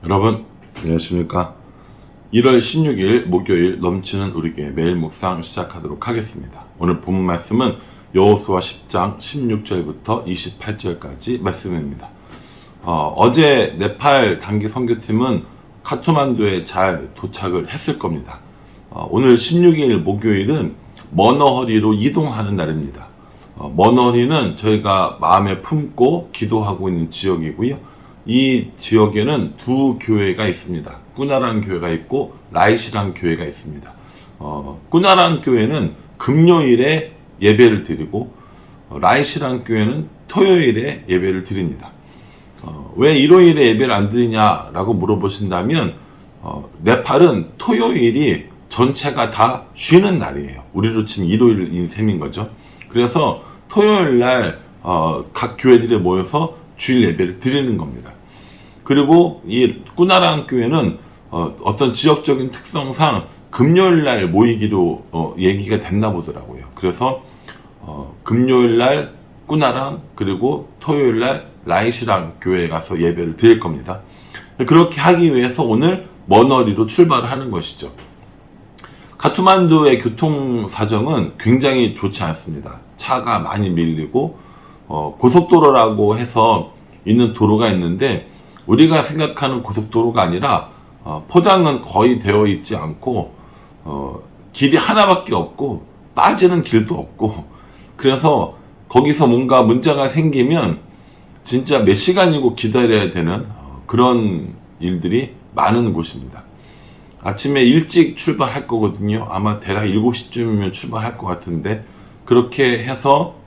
여러분 안녕하십니까. 1월 16일 목요일 넘치는 우리 교회 매일 묵상 시작하도록 하겠습니다. 오늘 본 말씀은 여호수아 10장 16절부터 28절까지 말씀입니다. 어제 네팔 단기 선교팀은 카트만두에 잘 도착을 했을 겁니다. 오늘 16일 목요일은 머너허리로 이동하는 날입니다. 머너허리는 저희가 마음에 품고 기도하고 있는 지역이고요. 이 지역에는 두 교회가 있습니다. 꾸나란 교회가 있고 라이시란 교회가 있습니다. 꾸나란 교회는 금요일에 예배를 드리고 라이시란 교회는 토요일에 예배를 드립니다. 왜 일요일에 예배를 안 드리냐라고 물어보신다면 네팔은 토요일이 전체가 다 쉬는 날이에요. 우리로 치면 일요일인 셈인 거죠. 그래서 토요일 날 각 교회들이 모여서 주일 예배를 드리는 겁니다. 그리고 이 꾸나란 교회는 어떤 지역적인 특성상 금요일 날 모이기로 얘기가 됐나 보더라고요. 그래서 금요일 날 꾸나란 그리고 토요일 날 라이시랑 교회에 가서 예배를 드릴 겁니다. 그렇게 하기 위해서 오늘 머너리로 출발을 하는 것이죠. 카트만두의 교통 사정은 굉장히 좋지 않습니다. 차가 많이 밀리고 고속도로라고 해서 있는 도로가 있는데 우리가 생각하는 고속도로가 아니라 포장은 거의 되어 있지 않고 길이 하나밖에 없고 빠지는 길도 없고 그래서 거기서 뭔가 문제가 생기면 진짜 몇 시간이고 기다려야 되는 그런 일들이 많은 곳입니다. 아침에 일찍 출발할 거거든요. 아마 대략 7시쯤이면 출발할 것 같은데 그렇게 해서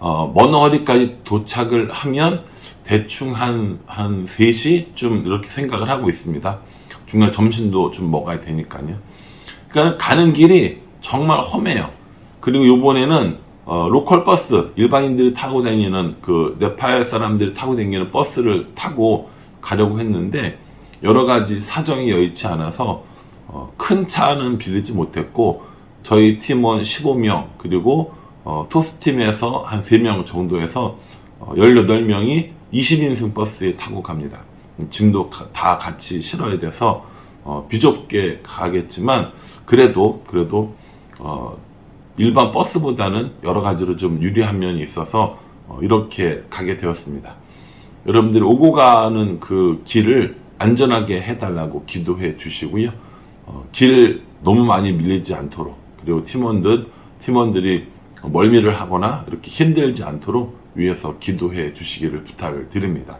머너허리까지 도착을 하면 대충 한 3시쯤 이렇게 생각을 하고 있습니다. 중간에 점심도 좀 먹어야 되니까요. 그러니까 가는 길이 정말 험해요. 그리고 이번에는 로컬 버스, 일반인들이 타고 다니는 그 네팔 사람들이 타고 다니는 버스를 타고 가려고 했는데 여러 가지 사정이 여의치 않아서 큰 차는 빌리지 못했고 저희 팀원 15명 그리고 토스팀에서 한 3명 정도에서 18명이 20인승 버스에 타고 갑니다. 짐도 다 같이 실어야 돼서 비좁게 가겠지만 그래도 일반 버스보다는 여러 가지로 좀 유리한 면이 있어서 이렇게 가게 되었습니다. 여러분들이 오고 가는 그 길을 안전하게 해달라고 기도해 주시고요. 길 너무 많이 밀리지 않도록 그리고 팀원들이 멀미를 하거나 이렇게 힘들지 않도록 위에서 기도해 주시기를 부탁을 드립니다.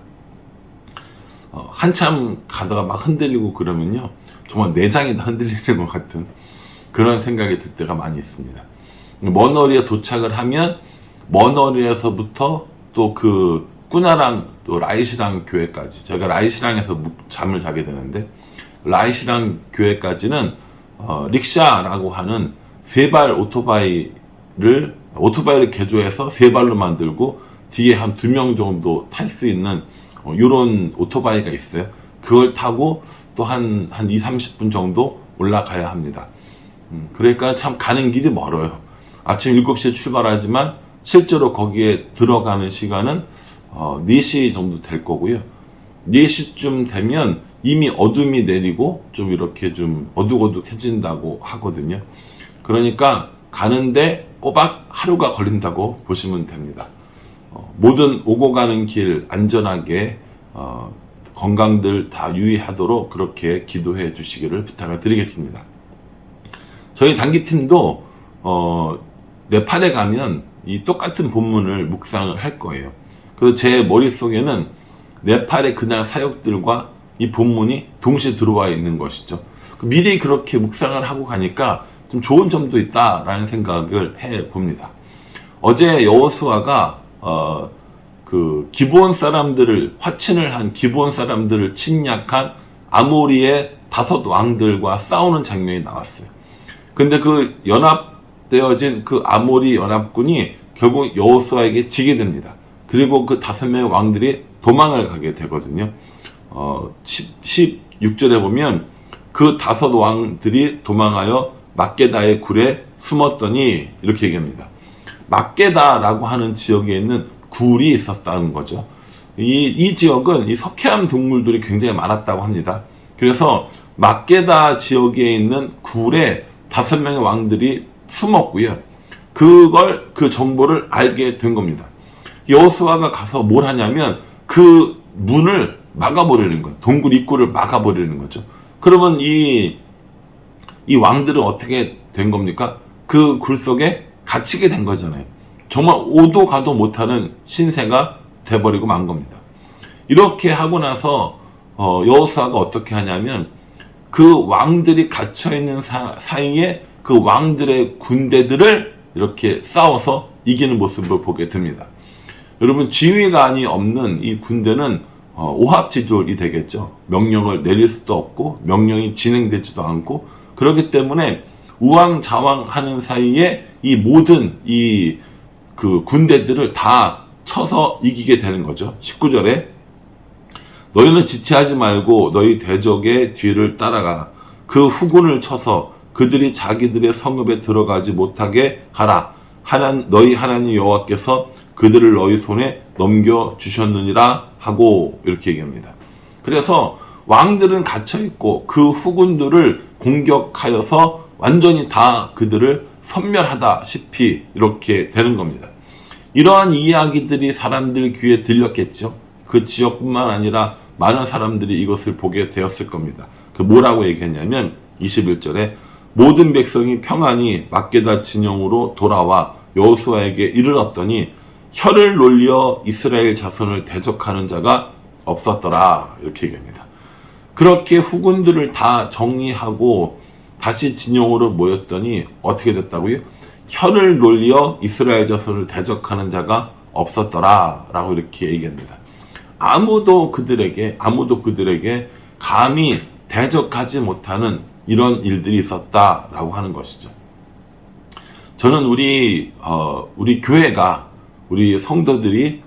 한참 가다가 막 흔들리고 그러면요 정말 내장이 다 흔들리는 것 같은 그런 생각이 들 때가 많이 있습니다. 머너리에 도착을 하면 머너리에서부터 또 그 꾸나랑 또 라이시랑 교회까지 저희가 라이시랑에서 잠을 자게 되는데 라이시랑 교회까지는 릭샤라고 하는 세발 오토바이를 개조해서 3발로 만들고 뒤에 한 2명 정도 탈 수 있는 이런 오토바이가 있어요. 그걸 타고 또 한 20-30분 정도 올라가야 합니다. 그러니까 참 가는 길이 멀어요. 아침 7시에 출발하지만 실제로 거기에 들어가는 시간은 4시 정도 될 거고요. 4시쯤 되면 이미 어둠이 내리고 좀 이렇게 좀 어둑어둑해진다고 하거든요. 그러니까 가는데 꼬박 하루가 걸린다고 보시면 됩니다. 모든 오고 가는 길 안전하게 건강들 다 유의하도록 그렇게 기도해 주시기를 부탁을 드리겠습니다. 저희 단기팀도 네팔에 가면 이 똑같은 본문을 묵상을 할 거예요. 그래서 제 머릿속에는 네팔의 그날 사역들과 이 본문이 동시에 들어와 있는 것이죠. 미리 그렇게 묵상을 하고 가니까 좀 좋은 점도 있다라는 생각을 해 봅니다. 어제 여호수아가 그 기브온 사람들을 화친을 한 기브온 사람들을 침략한 아모리의 5 왕들과 싸우는 장면이 나왔어요. 근데 그 연합되어진 그 아모리 연합군이 결국 여호수아에게 지게 됩니다. 그리고 그 5명의 왕들이 도망을 가게 되거든요. 16절에 보면 그 5 왕들이 도망하여 막게다의 굴에 숨었더니 이렇게 얘기합니다. 막게다라고 하는 지역에 있는 굴이 있었다는 거죠. 이 지역은 이 석회암 동물들이 굉장히 많았다고 합니다. 그래서 막게다 지역에 있는 굴에 5명의 왕들이 숨었고요. 그 정보를 알게 된 겁니다. 여호수아가 가서 뭘 하냐면 그 문을 막아버리는 거예요. 동굴 입구를 막아버리는 거죠. 그러면 이 왕들은 어떻게 된 겁니까? 그 굴 속에 갇히게 된 거잖아요. 정말 오도 가도 못하는 신세가 돼버리고 만 겁니다. 이렇게 하고 나서 여호수아가 어떻게 하냐면 그 왕들이 갇혀있는 사이에 그 왕들의 군대들을 이렇게 싸워서 이기는 모습을 보게 됩니다. 여러분, 지휘관이 없는 이 군대는 오합지졸이 되겠죠. 명령을 내릴 수도 없고 명령이 진행되지도 않고, 그렇기 때문에 우왕좌왕하는 사이에 이 모든 그 군대들을 다 쳐서 이기게 되는 거죠. 19절에 너희는 지체하지 말고 너희 대적의 뒤를 따라가 그 후군을 쳐서 그들이 자기들의 성읍에 들어가지 못하게 하라. 너희 하나님 여호와께서 그들을 너희 손에 넘겨주셨느니라 하고 이렇게 얘기합니다. 그래서 왕들은 갇혀있고 그 후군들을 공격하여서 완전히 다 그들을 섬멸하다시피 이렇게 되는 겁니다. 이러한 이야기들이 사람들 귀에 들렸겠죠. 그 지역뿐만 아니라 많은 사람들이 이것을 보게 되었을 겁니다. 그 뭐라고 얘기했냐면 21절에 모든 백성이 평안히 막게다 진영으로 돌아와 여호수아에게 이르렀더니 혀를 놀려 이스라엘 자손을 대적하는 자가 없었더라. 이렇게 얘기합니다. 그렇게 후군들을 다 정리하고 다시 진영으로 모였더니 어떻게 됐다고요? 혀를 놀려 이스라엘 자손을 대적하는 자가 없었더라 라고 이렇게 얘기합니다. 아무도 그들에게 감히 대적하지 못하는 이런 일들이 있었다라고 하는 것이죠. 저는 우리 교회가, 우리 성도들이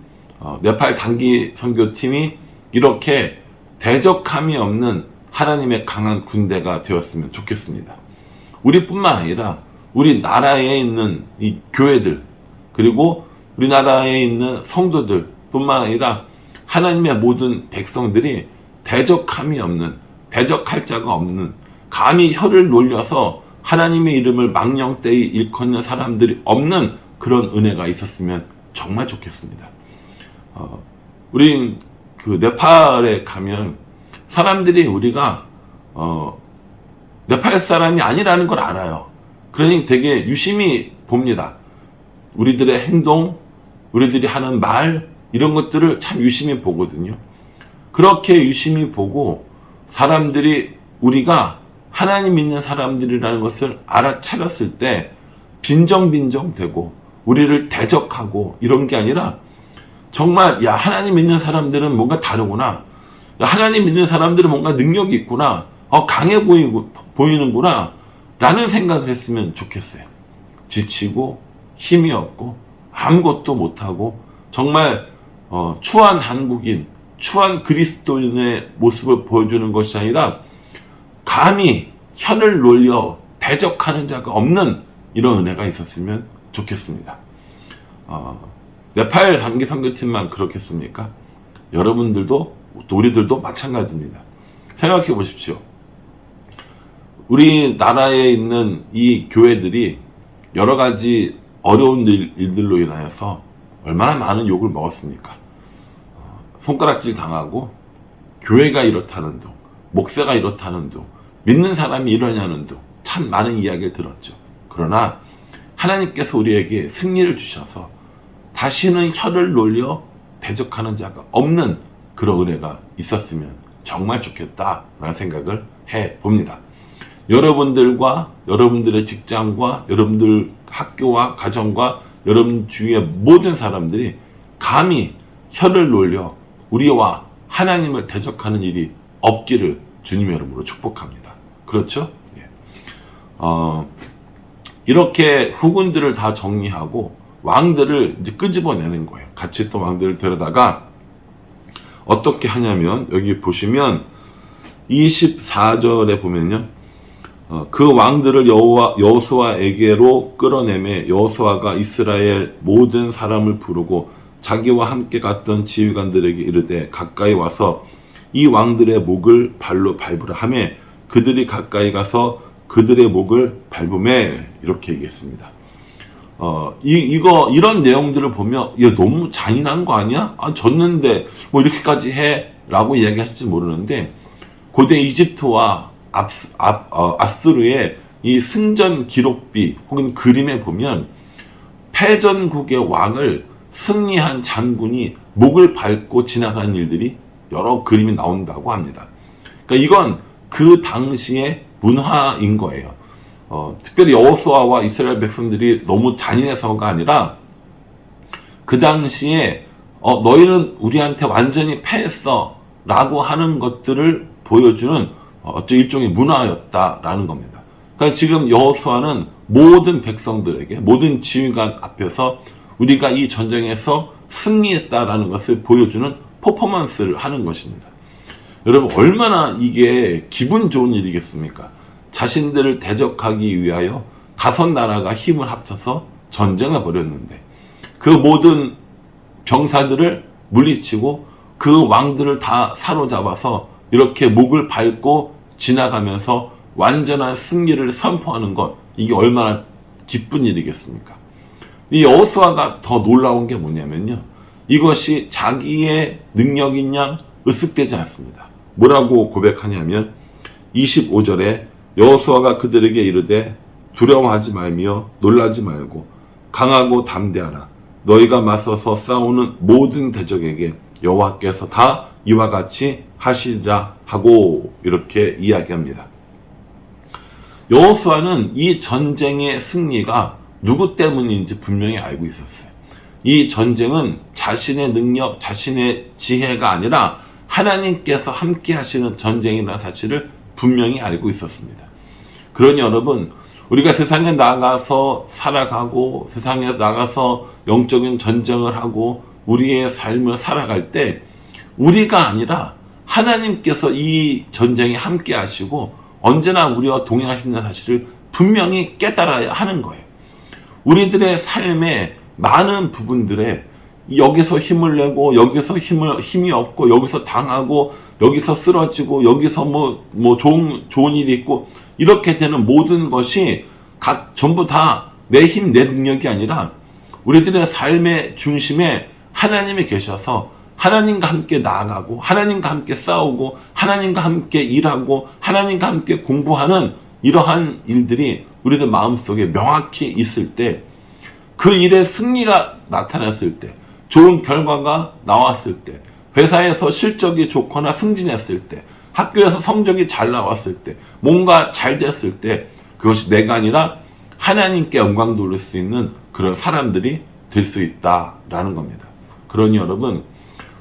네팔 단기 선교팀이 이렇게 대적함이 없는 하나님의 강한 군대가 되었으면 좋겠습니다. 우리뿐만 아니라 우리 나라에 있는 이 교회들, 그리고 우리나라에 있는 성도들 뿐만 아니라 하나님의 모든 백성들이 대적함이 없는, 대적할 자가 없는, 감히 혀를 놀려서 하나님의 이름을 망령되이 일컫는 사람들이 없는 그런 은혜가 있었으면 정말 좋겠습니다. 우린 그 네팔에 가면 사람들이 우리가 네팔 사람이 아니라는 걸 알아요. 그러니 되게 유심히 봅니다. 우리들의 행동, 우리들이 하는 말, 이런 것들을 참 유심히 보거든요. 그렇게 유심히 보고 사람들이 우리가 하나님 믿는 사람들이라는 것을 알아차렸을 때 빈정빈정되고 우리를 대적하고 이런 게 아니라 정말 야, 하나님 믿는 사람들은 뭔가 다르구나. 야, 하나님 믿는 사람들은 뭔가 능력이 있구나. 강해 보이는구나. 라는 생각을 했으면 좋겠어요. 지치고 힘이 없고 아무것도 못하고 정말 추한 한국인, 추한 그리스도인의 모습을 보여주는 것이 아니라 감히 혀를 놀려 대적하는 자가 없는 이런 은혜가 있었으면 좋겠습니다. 네팔 단기 선교팀만 그렇겠습니까? 여러분들도 또 우리들도 마찬가지입니다. 생각해 보십시오. 우리나라에 있는 이 교회들이 여러 가지 어려운 일들로 인하여서 얼마나 많은 욕을 먹었습니까? 손가락질 당하고 교회가 이렇다는 둥, 목사가 이렇다는 둥, 믿는 사람이 이러냐는 둥, 참 많은 이야기를 들었죠. 그러나 하나님께서 우리에게 승리를 주셔서 다시는 혀를 놀려 대적하는 자가 없는 그런 은혜가 있었으면 정말 좋겠다라는 생각을 해봅니다. 여러분들과 여러분들의 직장과 여러분들 학교와 가정과 여러분 주위의 모든 사람들이 감히 혀를 놀려 우리와 하나님을 대적하는 일이 없기를 주님의 이름으로 축복합니다. 그렇죠? 예. 이렇게 후군들을 다 정리하고 왕들을 이제 끄집어내는 거예요. 같이 또 왕들을 데려다가 어떻게 하냐면 여기 보시면 24절에 보면요. 그 왕들을 여호수아에게로 끌어내매 여호수아가 이스라엘 모든 사람을 부르고 자기와 함께 갔던 지휘관들에게 이르되 가까이 와서 이 왕들의 목을 발로 밟으라 하며 그들이 가까이 가서 그들의 목을 밟으매 이렇게 얘기했습니다. 이런 내용들을 보면 얘 너무 잔인한 거 아니야? 졌는데 뭐 이렇게까지 해? 라고 이야기하실지 모르는데 고대 이집트와 아수르의 이 승전 기록비 혹은 그림에 보면 패전국의 왕을 승리한 장군이 목을 밟고 지나가는 일들이 여러 그림이 나온다고 합니다. 그러니까 이건 그 당시의 문화인 거예요. 특별히 여호수아와 이스라엘 백성들이 너무 잔인해서가 아니라 그 당시에 너희는 우리한테 완전히 패했어 라고 하는 것들을 보여주는 일종의 문화였다라는 겁니다. 그러니까 지금 여호수아는 모든 백성들에게 모든 지휘관 앞에서 우리가 이 전쟁에서 승리했다라는 것을 보여주는 퍼포먼스를 하는 것입니다. 여러분 얼마나 이게 기분 좋은 일이겠습니까? 자신들을 대적하기 위하여 5나라가 힘을 합쳐서 전쟁을 벌였는데 그 모든 병사들을 물리치고 그 왕들을 다 사로잡아서 이렇게 목을 밟고 지나가면서 완전한 승리를 선포하는 것, 이게 얼마나 기쁜 일이겠습니까? 이 여호수아가 더 놀라운 게 뭐냐면요, 이것이 자기의 능력인 양 으쓱되지 않습니다. 뭐라고 고백하냐면 25절에 여호수아가 그들에게 이르되 두려워하지 말며 놀라지 말고 강하고 담대하라. 너희가 맞서서 싸우는 모든 대적에게 여호와께서 다 이와 같이 하시리라 하고 이렇게 이야기합니다. 여호수아는 이 전쟁의 승리가 누구 때문인지 분명히 알고 있었어요. 이 전쟁은 자신의 능력, 자신의 지혜가 아니라 하나님께서 함께 하시는 전쟁이라는 사실을 분명히 알고 있었습니다. 그러니 여러분, 우리가 세상에 나가서 살아가고 세상에 나가서 영적인 전쟁을 하고 우리의 삶을 살아갈 때 우리가 아니라 하나님께서 이 전쟁에 함께 하시고 언제나 우리와 동행하신다는 사실을 분명히 깨달아야 하는 거예요. 우리들의 삶의 많은 부분들에 여기서 힘을 내고 여기서 힘이 없고 여기서 당하고 여기서 쓰러지고 여기서 좋은 일이 있고 이렇게 되는 모든 것이 전부 다 내 힘, 내 능력이 아니라 우리들의 삶의 중심에 하나님이 계셔서 하나님과 함께 나아가고 하나님과 함께 싸우고 하나님과 함께 일하고 하나님과 함께 공부하는 이러한 일들이 우리들 마음속에 명확히 있을 때, 그 일의 승리가 나타났을 때, 좋은 결과가 나왔을 때, 회사에서 실적이 좋거나 승진했을 때, 학교에서 성적이 잘 나왔을 때, 뭔가 잘 됐을 때, 그것이 내가 아니라 하나님께 영광 돌릴 수 있는 그런 사람들이 될 수 있다라는 겁니다. 그러니 여러분,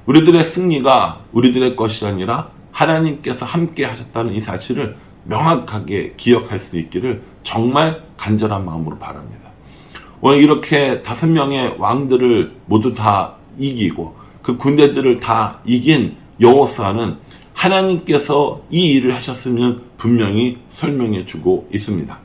우리들의 승리가 우리들의 것이 아니라 하나님께서 함께 하셨다는 이 사실을 명확하게 기억할 수 있기를 정말 간절한 마음으로 바랍니다. 오늘 이렇게 5명의 왕들을 모두 다 이기고 그 군대들을 다 이긴 여호수아는 하나님께서 이 일을 하셨으면 분명히 설명해 주고 있습니다.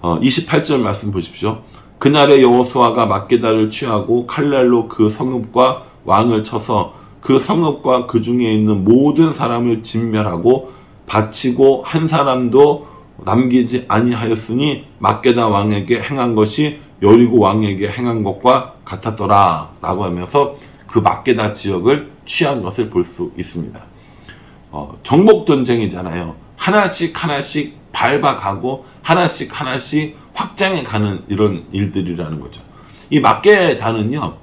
28절 말씀 보십시오. 그날에 여호수아가 막게다를 취하고 칼날로 그 성읍과 왕을 쳐서 그 성읍과 그 중에 있는 모든 사람을 진멸하고 바치고 한 사람도 남기지 아니하였으니 막게다 왕에게 행한 것이 여리고 왕에게 행한 것과 같았더라 라고 하면서 그 막게다 지역을 취한 것을 볼 수 있습니다. 정복전쟁이잖아요. 하나씩 밟아가고 하나씩 확장해 가는 이런 일들이라는 거죠. 이 막게다는요,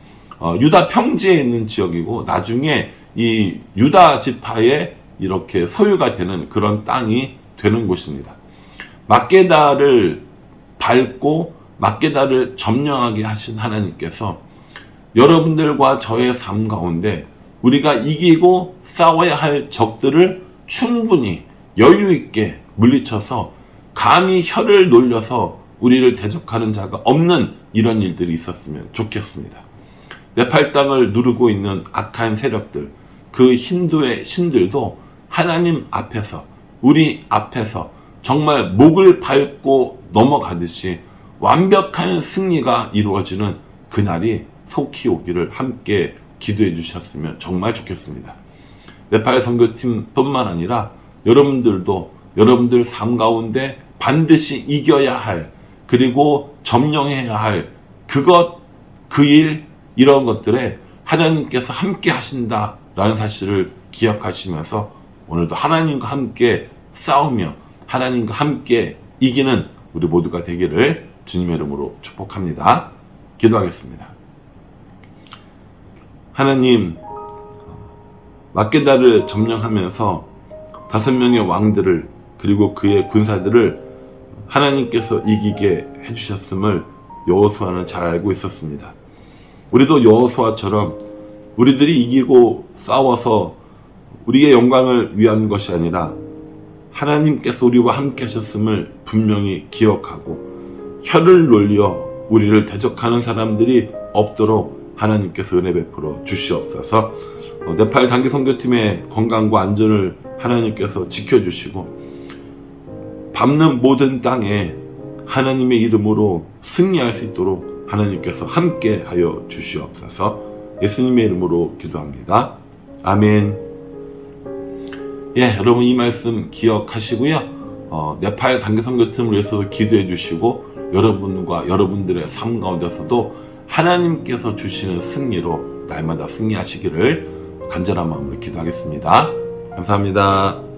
유다 평지에 있는 지역이고 나중에 이 유다 지파의 이렇게 소유가 되는 그런 땅이 되는 곳입니다. 막게다를 밟고 막게다를 점령하게 하신 하나님께서 여러분들과 저의 삶 가운데 우리가 이기고 싸워야 할 적들을 충분히 여유 있게 물리쳐서 감히 혀를 놀려서 우리를 대적하는 자가 없는 이런 일들이 있었으면 좋겠습니다. 네팔 땅을 누르고 있는 악한 세력들, 그 힌두의 신들도 하나님 앞에서, 우리 앞에서 정말 목을 밟고 넘어가듯이 완벽한 승리가 이루어지는 그날이 속히 오기를 함께 기도해 주셨으면 정말 좋겠습니다. 네팔 선교팀 뿐만 아니라 여러분들도 여러분들 삶 가운데 반드시 이겨야 할, 그리고 점령해야 할 그것, 그 일, 이런 것들에 하나님께서 함께 하신다라는 사실을 기억하시면서 오늘도 하나님과 함께 싸우며 하나님과 함께 이기는 우리 모두가 되기를 주님의 이름으로 축복합니다. 기도하겠습니다. 하나님, 막게다를 점령하면서 5명의 왕들을 그리고 그의 군사들을 하나님께서 이기게 해주셨음을 여호수아는 잘 알고 있었습니다. 우리도 여호수아처럼 우리들이 이기고 싸워서 우리의 영광을 위한 것이 아니라 하나님께서 우리와 함께 하셨음을 분명히 기억하고 혀를 놀려 우리를 대적하는 사람들이 없도록 하나님께서 은혜 베풀어 주시옵소서. 네팔 단기 선교팀의 건강과 안전을 하나님께서 지켜주시고 밟는 모든 땅에 하나님의 이름으로 승리할 수 있도록 하나님께서 함께 하여 주시옵소서. 예수님의 이름으로 기도합니다. 아멘. 예, 여러분 이 말씀 기억하시고요. 네팔 단기 선교팀을 위해서 기도해 주시고 여러분과 여러분들의 삶 가운데서도 하나님께서 주시는 승리로 날마다 승리하시기를 간절한 마음으로 기도하겠습니다. 감사합니다.